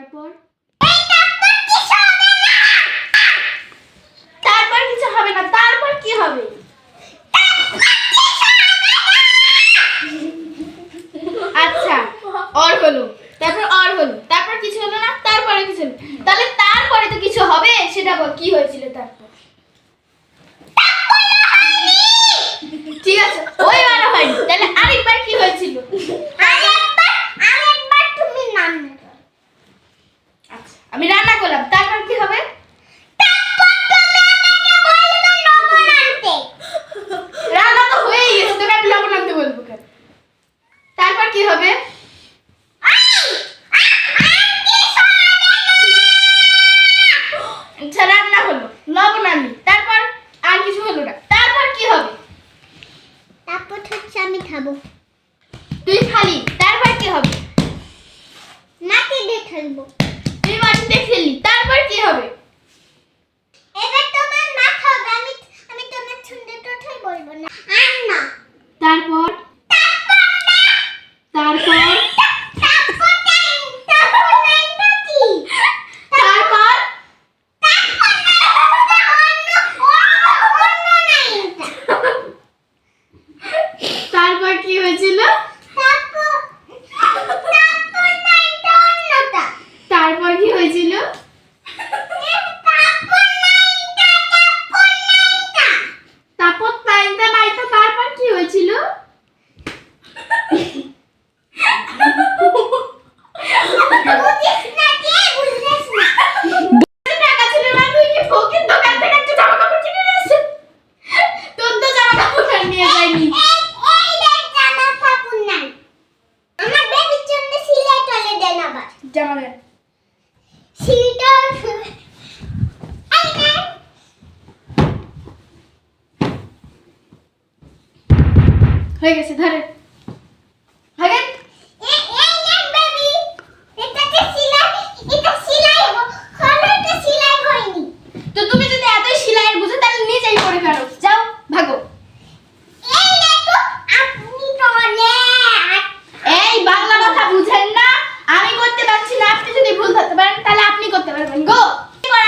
তারপর তারপর কিছু হবে না। তারপর কি হবে? আচ্ছা, অর হলো, তারপর অর হলো, তারপর কিছু হলো না, তারপরে কিছু হলো। তাহলে তারপরে তো কিছু হবে, সেটা বল কি হয়েছিল তারপর? ঠিক আছে, ওইবার হয়নি, তাহলে আরেকবার কি হয়েছিল? আরেকবার তুমি রান্না করো। আচ্ছা, আমি রান্না করলাম, তারপর কি হবে? তারপর তুমি আমাকে বলবে লবণ আনতে। রান্না তো হয়েই গেছে, তোকে আমি লবণ আনতে বলবো কেন? তারপর কি হবে? আচ্ছা, রান্না হলো, লবণ আনলি, তারপর আর কিছু হলো না, তারপর কি হবে? তারপর হচ্ছে আমি খাবো। তুই খালি, তারপর কি হবে? মাটি দিয়ে খেলবো। তুই মাটিতে খেললি, তারপর কি হবে? এবার তোমার মাথা হবে। আমি তোমার ছুঁড়ে টোঠাই বলবো না। আর না। তারপর তারপর তারপর নাইটা কি? তারপর অন্য নাইটা। তারপর কি হয়েছিল? তারপর নাইটা অন্যটা। তারপর কি হয়েছিল? তারপর নাইটা নাইটা, তারপর কি হয়েছিল? টাকা ছিল না, তুই কি ফকির দোকান থেকে একটা জামা কাপড় কিনে নিয়ে আসছিস? তোর তো জামা কাপড় আর নিয়ে যায়নি। জামা দে। হয়ে গেছে, ধরে ভাগেন। তো তুমি যদি এতই সেলাইয়ের বুঝো, তাহলে নিজেই করে ফেলো, যাও ভাগো। এই বাংলা কথা বুঝেন না, আমি করতে পারছি না, আপনি যদি ভুল ধরতে পারেন তাহলে আপনি করতে পারবেন। গো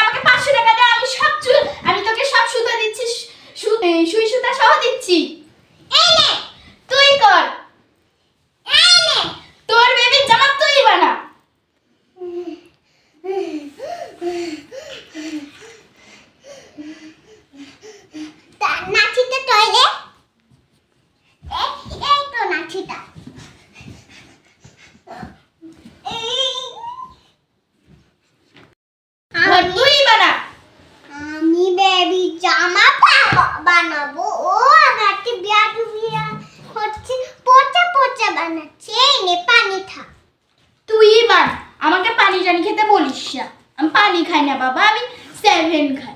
আমাকে 500 টাকা দে, আমি তোকে সব সুতা দিচ্ছি, সুই সুতা সহ দিচ্ছি। তুই কর, তোর বেবির জামা তুই বানা। নাচিটা টয়লে এই তো নাচিটা তুই বানা। আমি বেবি জামা বানাবো। ও আমাকে বিয়া হচ্ছে পোচা পোচা বানাচ্ছে। এই নে পানি খা। তুই বানা, আমাকে পানি টানি খেতে বলিস না, আমি পানি খাই না বাবা, আমি 7 খাই।